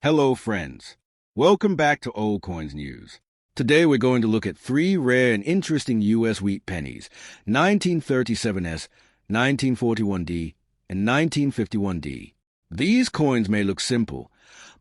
Hello, friends. Welcome back to Old Coins News. Today we're going to look at three rare and interesting U.S. wheat pennies, 1937S, 1941D, and 1951D. These coins may look simple,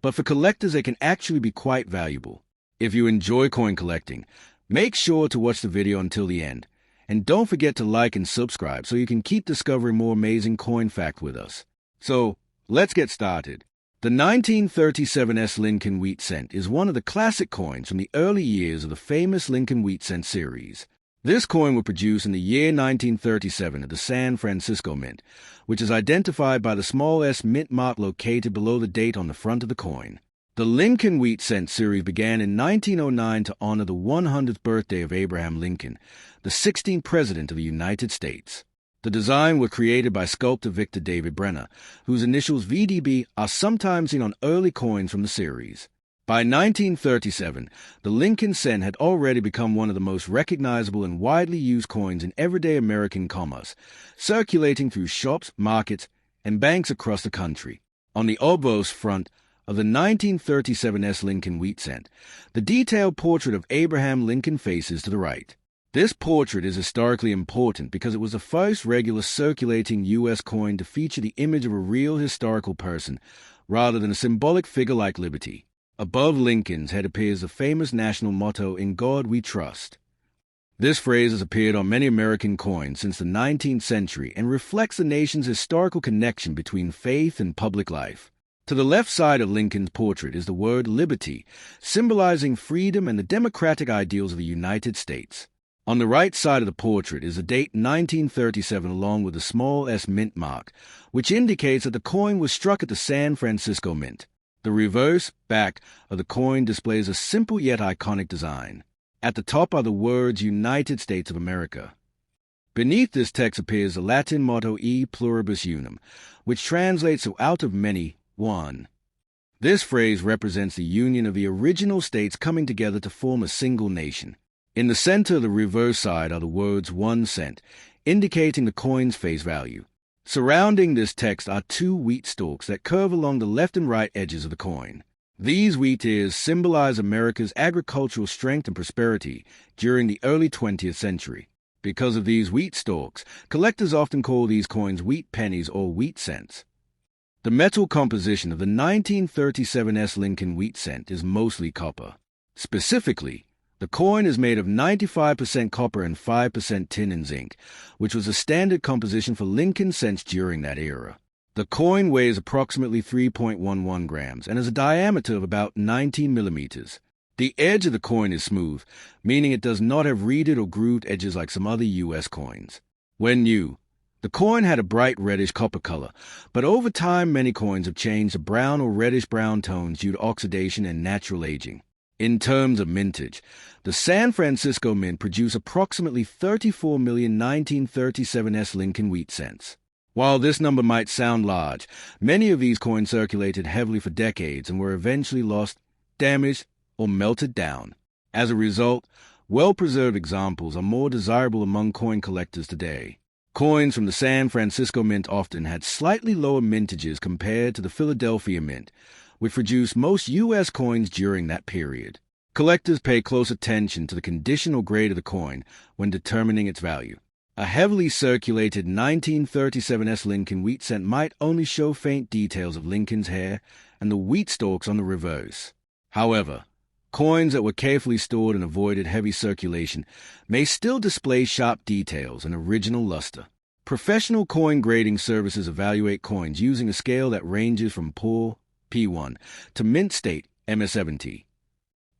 but for collectors they can actually be quite valuable. If you enjoy coin collecting, make sure to watch the video until the end, and don't forget to like and subscribe so you can keep discovering more amazing coin facts with us. So, let's get started. The 1937S Lincoln Wheat Cent is one of the classic coins from the early years of the famous Lincoln Wheat Cent series. This coin was produced in the year 1937 at the San Francisco Mint, which is identified by the small s mint mark located below the date on the front of the coin. The Lincoln Wheat Cent series began in 1909 to honor the 100th birthday of Abraham Lincoln, the 16th President of the United States. The design was created by sculptor Victor David Brenner, whose initials VDB are sometimes seen on early coins from the series. By 1937, the Lincoln Cent had already become one of the most recognizable and widely used coins in everyday American commerce, circulating through shops, markets, and banks across the country. On the obverse front of the 1937S Lincoln Wheat Cent, the detailed portrait of Abraham Lincoln faces to the right. This portrait is historically important because it was the first regular circulating U.S. coin to feature the image of a real historical person, rather than a symbolic figure like Liberty. Above Lincoln's head appears the famous national motto, "In God We Trust." This phrase has appeared on many American coins since the 19th century and reflects the nation's historical connection between faith and public life. To the left side of Lincoln's portrait is the word liberty, symbolizing freedom and the democratic ideals of the United States. On the right side of the portrait is the date 1937 along with the small s mint mark, which indicates that the coin was struck at the San Francisco Mint. The reverse back of the coin displays a simple yet iconic design. At the top are the words United States of America. Beneath this text appears the Latin motto E pluribus unum, which translates to out of many, one. This phrase represents the union of the original states coming together to form a single nation. In the center of the reverse side are the words 1 cent, indicating the coin's face value. Surrounding this text are two wheat stalks that curve along the left and right edges of the coin. These wheat ears symbolize America's agricultural strength and prosperity during the early 20th century. Because of these wheat stalks, collectors often call these coins wheat pennies or wheat cents. The metal composition of the 1937S Lincoln Wheat Cent is mostly copper. Specifically, the coin is made of 95% copper and 5% tin and zinc, which was a standard composition for Lincoln cents during that era. The coin weighs approximately 3.11 grams and has a diameter of about 19 millimeters. The edge of the coin is smooth, meaning it does not have reeded or grooved edges like some other U.S. coins. When new, the coin had a bright reddish copper color, but over time many coins have changed to brown or reddish-brown tones due to oxidation and natural aging. In terms of mintage, the San Francisco Mint produced approximately 34 million 1937S Lincoln Wheat Cents. While this number might sound large, many of these coins circulated heavily for decades and were eventually lost, damaged, or melted down. As a result, well-preserved examples are more desirable among coin collectors today. Coins from the San Francisco Mint often had slightly lower mintages compared to the Philadelphia Mint, which produced most U.S. coins during that period. Collectors pay close attention to the condition or grade of the coin when determining its value. A heavily circulated 1937S Lincoln Wheat Cent might only show faint details of Lincoln's hair and the wheat stalks on the reverse. However, coins that were carefully stored and avoided heavy circulation may still display sharp details and original luster. Professional coin grading services evaluate coins using a scale that ranges from poor P1 to mint state MS70.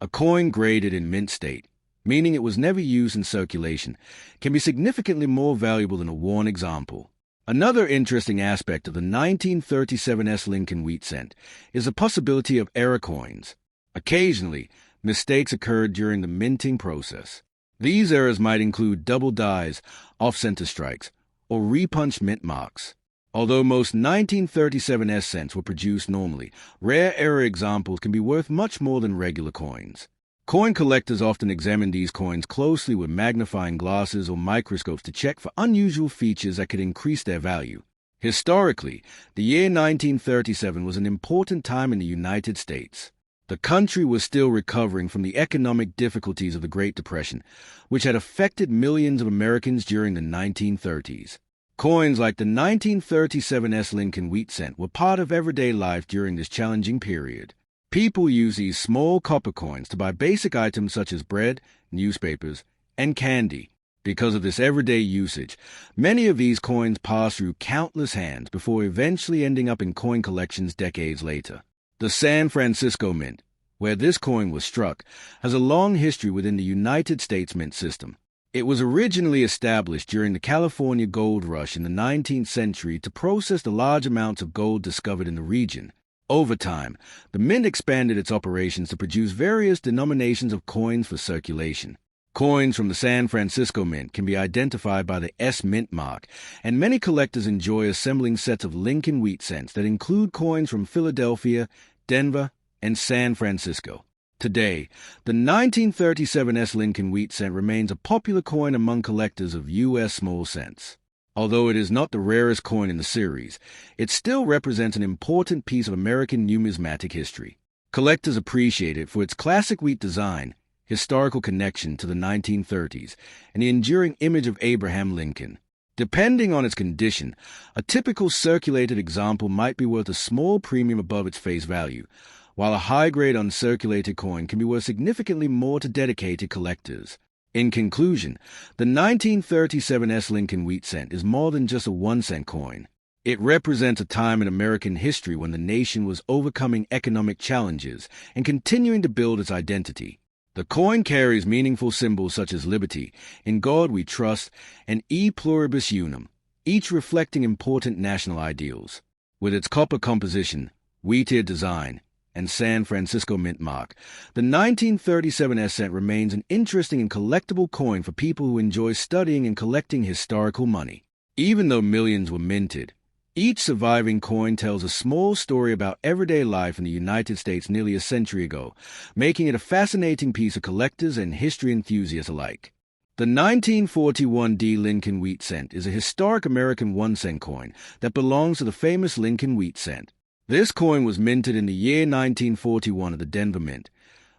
A coin graded in mint state, meaning it was never used in circulation, can be significantly more valuable than a worn example. Another interesting aspect of the 1937S Lincoln Wheat Cent is the possibility of error coins. Occasionally, mistakes occurred during the minting process. These errors might include double dies, off-center strikes, or repunched mint marks. Although most 1937S cents were produced normally, rare error examples can be worth much more than regular coins. Coin collectors often examine these coins closely with magnifying glasses or microscopes to check for unusual features that could increase their value. Historically, the year 1937 was an important time in the United States. The country was still recovering from the economic difficulties of the Great Depression, which had affected millions of Americans during the 1930s. Coins like the 1937 Lincoln wheat cent were part of everyday life during this challenging period. People used these small copper coins to buy basic items such as bread, newspapers, and candy. Because of this everyday usage, many of these coins passed through countless hands before eventually ending up in coin collections decades later. The San Francisco Mint, where this coin was struck, has a long history within the United States mint system. It was originally established during the California gold rush in the 19th century to process the large amounts of gold discovered in the region. Over time, the mint expanded its operations to produce various denominations of coins for circulation. Coins from the San Francisco Mint can be identified by the S Mint mark, and many collectors enjoy assembling sets of Lincoln wheat cents that include coins from Philadelphia, Denver, and San Francisco. Today, the 1937 Lincoln wheat cent remains a popular coin among collectors of U.S. small cents. Although it is not the rarest coin in the series, it still represents an important piece of American numismatic history. Collectors appreciate it for its classic wheat design, historical connection to the 1930s, and the enduring image of Abraham Lincoln. Depending on its condition, a typical circulated example might be worth a small premium above its face value, while a high-grade uncirculated coin can be worth significantly more to dedicated collectors. In conclusion, the 1937 Lincoln wheat cent is more than just a 1-cent coin. It represents a time in American history when the nation was overcoming economic challenges and continuing to build its identity. The coin carries meaningful symbols such as liberty, in God we trust, and e pluribus unum, each reflecting important national ideals. With its copper composition, wheat-ear design, and San Francisco Mint mark, the 1937 cent remains an interesting and collectible coin for people who enjoy studying and collecting historical money. Even though millions were minted, each surviving coin tells a small story about everyday life in the United States nearly a century ago, making it a fascinating piece of collectors and history enthusiasts alike. The 1941 Lincoln wheat cent is a historic American 1-cent coin that belongs to the famous Lincoln wheat cent. This coin was minted in the year 1941 at the Denver Mint,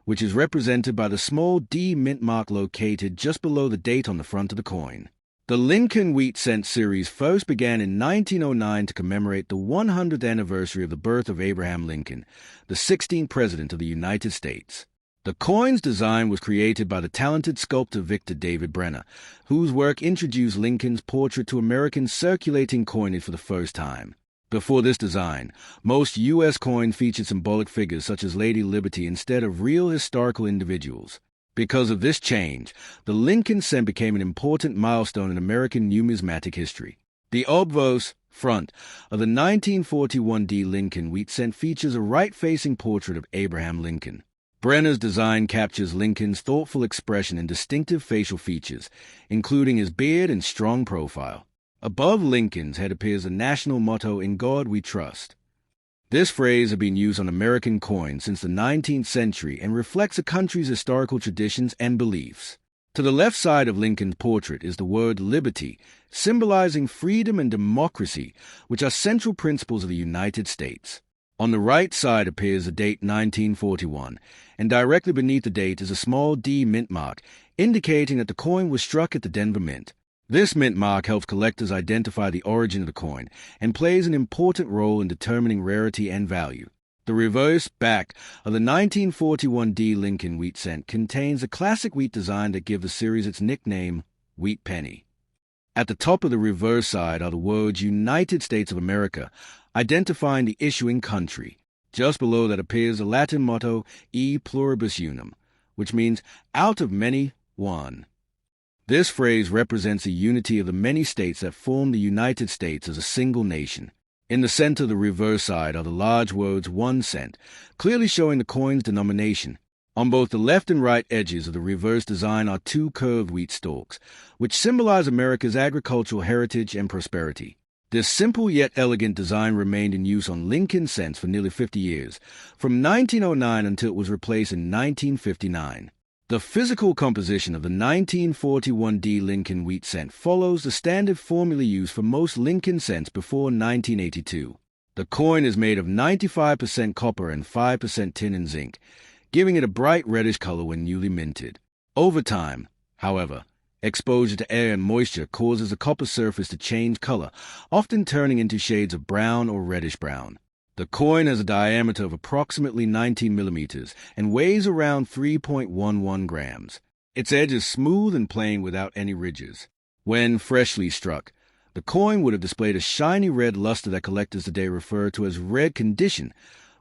which is represented by the small D mint mark located just below the date on the front of the coin. The Lincoln wheat cent series first began in 1909 to commemorate the 100th anniversary of the birth of Abraham Lincoln, the 16th President of the United States. The coin's design was created by the talented sculptor Victor David Brenner, whose work introduced Lincoln's portrait to American circulating coinage for the first time. Before this design, most U.S. coins featured symbolic figures such as Lady Liberty instead of real historical individuals. Because of this change, the Lincoln cent became an important milestone in American numismatic history. The obverse front of the 1941 Lincoln wheat cent features a right-facing portrait of Abraham Lincoln. Brenner's design captures Lincoln's thoughtful expression and distinctive facial features, including his beard and strong profile. Above Lincoln's head appears the national motto, "In God We Trust." This phrase has been used on American coins since the 19th century and reflects a country's historical traditions and beliefs. To the left side of Lincoln's portrait is the word liberty, symbolizing freedom and democracy, which are central principles of the United States. On the right side appears the date 1941, and directly beneath the date is a small D mint mark, indicating that the coin was struck at the Denver Mint. This mint mark helps collectors identify the origin of the coin and plays an important role in determining rarity and value. The reverse back of the 1941 Lincoln wheat cent contains a classic wheat design that gives the series its nickname, Wheat Penny. At the top of the reverse side are the words United States of America, identifying the issuing country. Just below that appears the Latin motto, E pluribus unum, which means out of many, one. This phrase represents the unity of the many states that form the United States as a single nation. In the center of the reverse side are the large words 1 cent, clearly showing the coin's denomination. On both the left and right edges of the reverse design are 2 curved wheat stalks, which symbolize America's agricultural heritage and prosperity. This simple yet elegant design remained in use on Lincoln cents for nearly 50 years, from 1909 until it was replaced in 1959. The physical composition of the 1941 D Lincoln wheat cent follows the standard formula used for most Lincoln cents before 1982. The coin is made of 95% copper and 5% tin and zinc, giving it a bright reddish color when newly minted. Over time, however, exposure to air and moisture causes the copper surface to change color, often turning into shades of brown or reddish brown. The coin has a diameter of approximately 19 millimeters and weighs around 3.11 grams. Its edge is smooth and plain without any ridges. When freshly struck, the coin would have displayed a shiny red luster that collectors today refer to as red condition,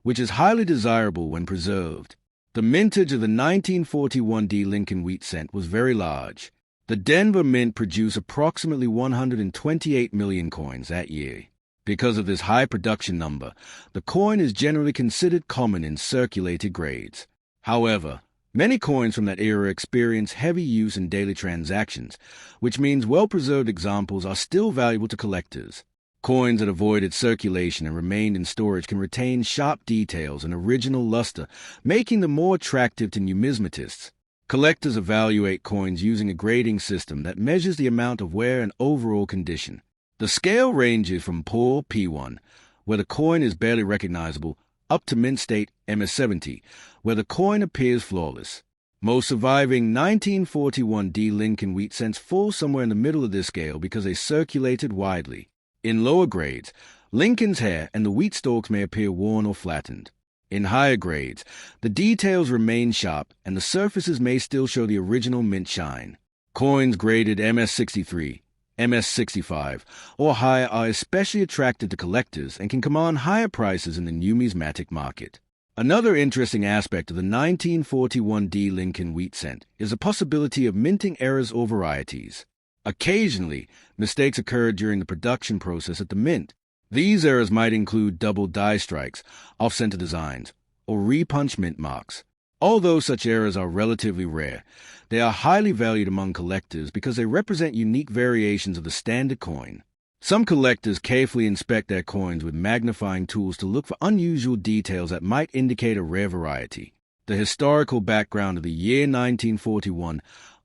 which is highly desirable when preserved. The mintage of the 1941 D Lincoln wheat cent was very large. The Denver Mint produced approximately 128 million coins that year. Because of this high production number, the coin is generally considered common in circulated grades. However, many coins from that era experience heavy use in daily transactions, which means well-preserved examples are still valuable to collectors. Coins that avoided circulation and remained in storage can retain sharp details and original luster, making them more attractive to numismatists. Collectors evaluate coins using a grading system that measures the amount of wear and overall condition. The scale ranges from poor P1, where the coin is barely recognizable, up to mint state MS-70, where the coin appears flawless. Most surviving 1941 D Lincoln wheat cents fall somewhere in the middle of this scale because they circulated widely. In lower grades, Lincoln's hair and the wheat stalks may appear worn or flattened. In higher grades, the details remain sharp and the surfaces may still show the original mint shine. Coins graded MS-63, MS-65, or higher are especially attractive to collectors and can command higher prices in the numismatic market. Another interesting aspect of the 1941 D Lincoln wheat cent is the possibility of minting errors or varieties. Occasionally, mistakes occurred during the production process at the mint. These errors might include double die strikes, off-center designs, or repunch mint marks. Although such errors are relatively rare, they are highly valued among collectors because they represent unique variations of the standard coin. Some collectors carefully inspect their coins with magnifying tools to look for unusual details that might indicate a rare variety. The historical background of the year 1941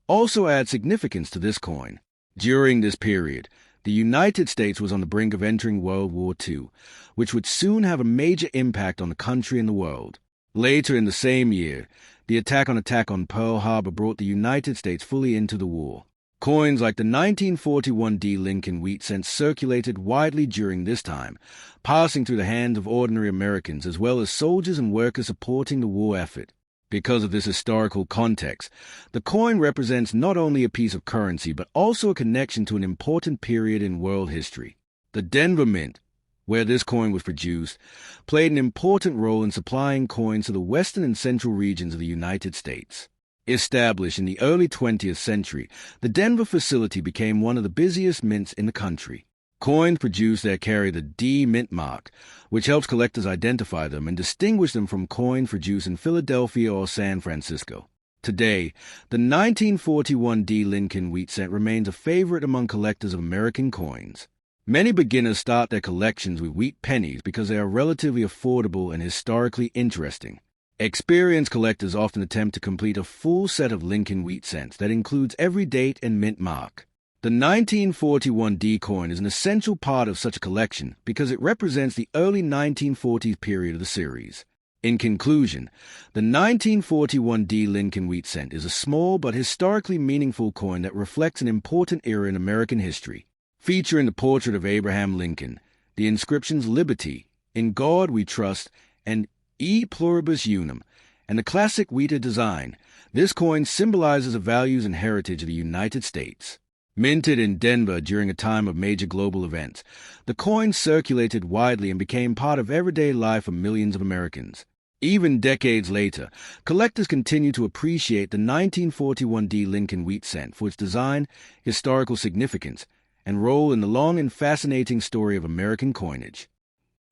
also adds significance to this coin. During this period, the United States was on the brink of entering World War II, which would soon have a major impact on the country and the world. Later in the same year, the attack on Pearl Harbor brought the United States fully into the war. Coins like the 1941 D Lincoln wheat cent circulated widely during this time, passing through the hands of ordinary Americans as well as soldiers and workers supporting the war effort. Because of this historical context, the coin represents not only a piece of currency but also a connection to an important period in world history. The Denver Mint, where this coin was produced, played an important role in supplying coins to the western and central regions of the United States. Established in the early 20th century, the Denver facility became one of the busiest mints in the country. Coins produced there carry the D mint mark, which helps collectors identify them and distinguish them from coins produced in Philadelphia or San Francisco. Today, the 1941 D Lincoln wheat cent remains a favorite among collectors of American coins. Many beginners start their collections with wheat pennies because they are relatively affordable and historically interesting. Experienced collectors often attempt to complete a full set of Lincoln wheat cents that includes every date and mint mark. The 1941 D coin is an essential part of such a collection because it represents the early 1940s period of the series. In conclusion, the 1941 D Lincoln wheat cent is a small but historically meaningful coin that reflects an important era in American history. Featuring the portrait of Abraham Lincoln, the inscriptions Liberty, In God We Trust, and E Pluribus Unum, and the classic wheated design, this coin symbolizes the values and heritage of the United States. Minted in Denver during a time of major global events, the coin circulated widely and became part of everyday life for millions of Americans. Even decades later, collectors continue to appreciate the 1941 D Lincoln wheat cent for its design, historical significance, and role in the long and fascinating story of American coinage.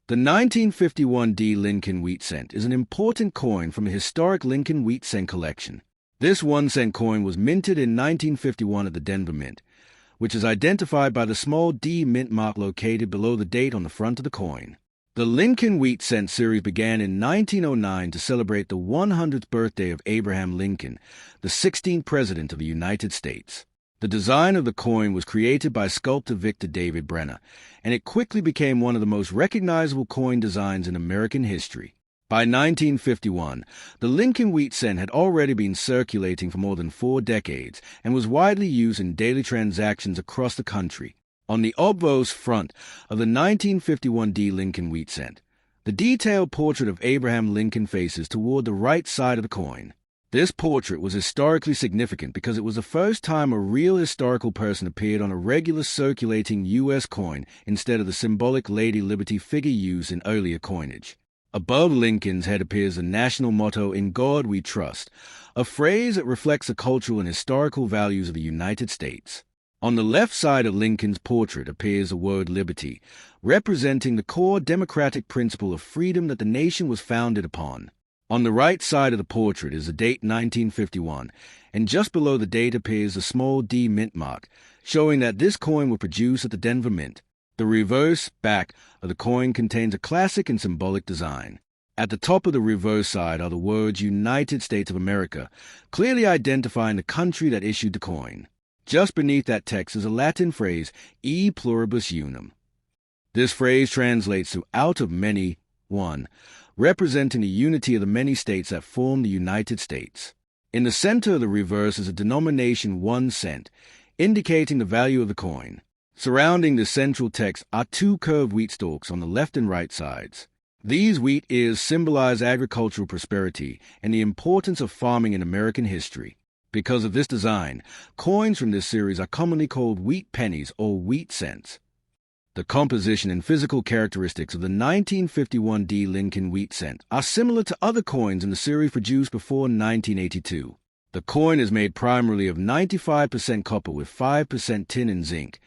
The 1951 D Lincoln wheat cent is an important coin from the historic Lincoln wheat cent collection. This 1-cent coin was minted in 1951 at the Denver Mint, which is identified by the small D mint mark located below the date on the front of the coin. The Lincoln Wheat Cent series began in 1909 to celebrate the 100th birthday of Abraham Lincoln, the 16th President of the United States. The design of the coin was created by sculptor Victor David Brenner, and it quickly became one of the most recognizable coin designs in American history. By 1951, the Lincoln Wheat Cent had already been circulating for more than 4 decades and was widely used in daily transactions across the country. On the obverse front of the 1951 D Lincoln Wheat Cent, the detailed portrait of Abraham Lincoln faces toward the right side of the coin. This portrait was historically significant because it was the first time a real historical person appeared on a regular circulating U.S. coin instead of the symbolic Lady Liberty figure used in earlier coinage. Above Lincoln's head appears the national motto, "In God We Trust," a phrase that reflects the cultural and historical values of the United States. On the left side of Lincoln's portrait appears the word liberty, representing the core democratic principle of freedom that the nation was founded upon. On the right side of the portrait is the date 1951, and just below the date appears a small D mint mark, showing that this coin was produced at the Denver Mint. The reverse back of the coin contains a classic and symbolic design. At the top of the reverse side are the words United States of America, clearly identifying the country that issued the coin. Just beneath that text is a Latin phrase, E pluribus unum. This phrase translates to out of many, one, representing the unity of the many states that form the United States. In the center of the reverse is a denomination 1 cent, indicating the value of the coin. Surrounding the central text are 2 curved wheat stalks on the left and right sides. These wheat ears symbolize agricultural prosperity and the importance of farming in American history. Because of this design, coins from this series are commonly called wheat pennies or wheat cents. The composition and physical characteristics of the 1951 D Lincoln Wheat Cent are similar to other coins in the series produced before 1982. The coin is made primarily of 95% copper with 5% tin and zinc,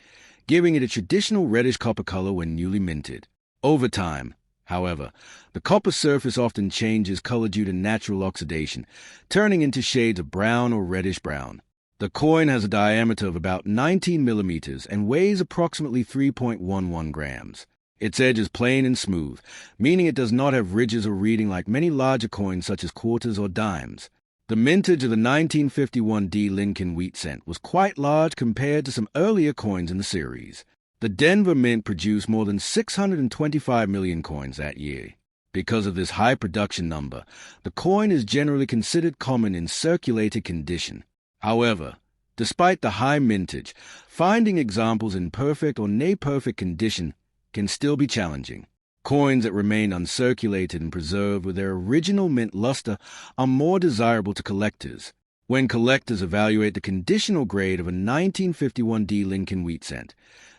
giving it a traditional reddish copper color when newly minted. Over time, however, the copper surface often changes color due to natural oxidation, turning into shades of brown or reddish brown. The coin has a diameter of about 19 millimeters and weighs approximately 3.11 grams. Its edge is plain and smooth, meaning it does not have ridges or reading like many larger coins such as quarters or dimes. The mintage of the 1951 D Lincoln Wheat Cent was quite large compared to some earlier coins in the series. The Denver Mint produced more than 625 million coins that year. Because of this high production number, the coin is generally considered common in circulated condition. However, despite the high mintage, finding examples in perfect or near-perfect condition can still be challenging. Coins that remain uncirculated and preserved with their original mint luster are more desirable to collectors. When collectors evaluate the conditional grade of a 1951 D Lincoln Wheat Cent,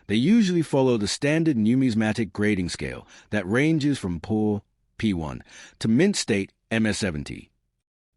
they usually follow the standard numismatic grading scale that ranges from poor, P1, to mint state, MS70.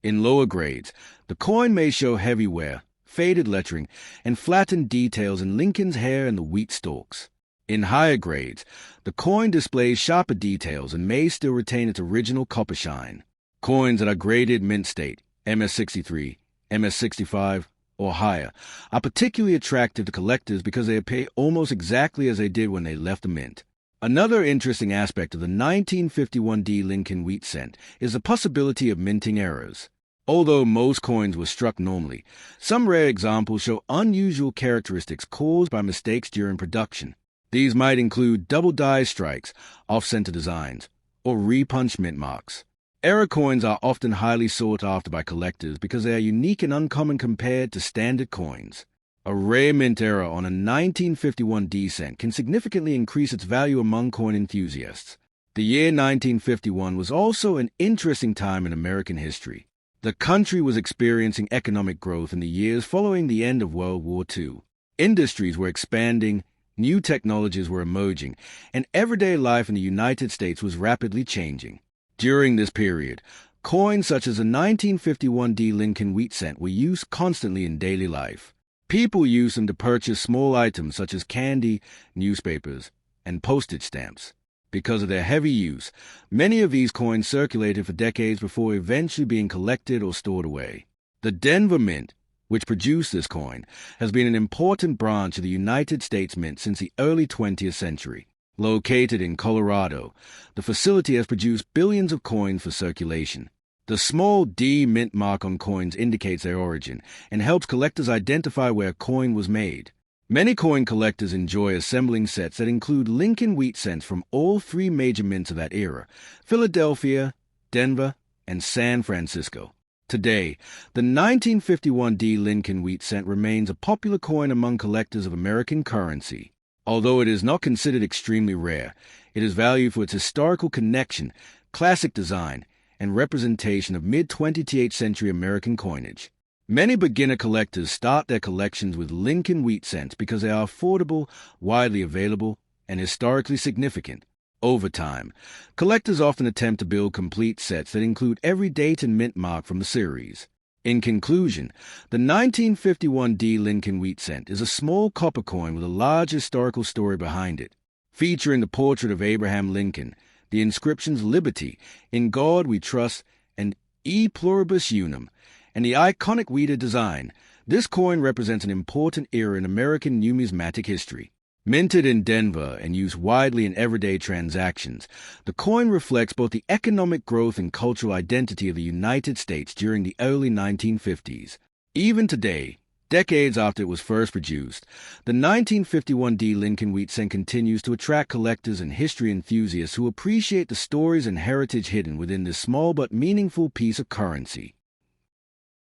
In lower grades, the coin may show heavy wear, faded lettering, and flattened details in Lincoln's hair and the wheat stalks. In higher grades, the coin displays sharper details and may still retain its original copper shine. Coins that are graded mint state, MS63, MS65, or higher, are particularly attractive to collectors because they appear almost exactly as they did when they left the mint. Another interesting aspect of the 1951 D Lincoln Wheat Cent is the possibility of minting errors. Although most coins were struck normally, some rare examples show unusual characteristics caused by mistakes during production. These might include double die strikes, off-center designs, or repunched mint marks. Error coins are often highly sought after by collectors because they are unique and uncommon compared to standard coins. A rare mint error on a 1951 D cent can significantly increase its value among coin enthusiasts. The year 1951 was also an interesting time in American history. The country was experiencing economic growth in the years following the end of World War II. Industries were expanding, new technologies were emerging, and everyday life in the United States was rapidly changing. During this period, coins such as the 1951 D Lincoln Wheat Cent were used constantly in daily life. People used them to purchase small items such as candy, newspapers, and postage stamps. Because of their heavy use, many of these coins circulated for decades before eventually being collected or stored away. The Denver Mint, which produced this coin, has been an important branch of the United States Mint since the early 20th century. Located in Colorado, the facility has produced billions of coins for circulation. The small D mint mark on coins indicates their origin and helps collectors identify where a coin was made. Many coin collectors enjoy assembling sets that include Lincoln wheat cents from all three major mints of that era: Philadelphia, Denver, and San Francisco. Today, the 1951 D Lincoln wheat cent remains a popular coin among collectors of American currency. Although it is not considered extremely rare, it is valued for its historical connection, classic design, and representation of mid-20th century American coinage. Many beginner collectors start their collections with Lincoln wheat cents because they are affordable, widely available, and historically significant. Over time, collectors often attempt to build complete sets that include every date and mint mark from the series. In conclusion, the 1951 D Lincoln wheat cent is a small copper coin with a large historical story behind it. Featuring the portrait of Abraham Lincoln, the inscriptions "Liberty," "In God We Trust," and "E Pluribus Unum," and the iconic Wheater design, this coin represents an important era in American numismatic history. Minted in Denver and used widely in everyday transactions, the coin reflects both the economic growth and cultural identity of the United States during the early 1950s. Even today, decades after it was first produced, the 1951 D Lincoln wheat cent continues to attract collectors and history enthusiasts who appreciate the stories and heritage hidden within this small but meaningful piece of currency.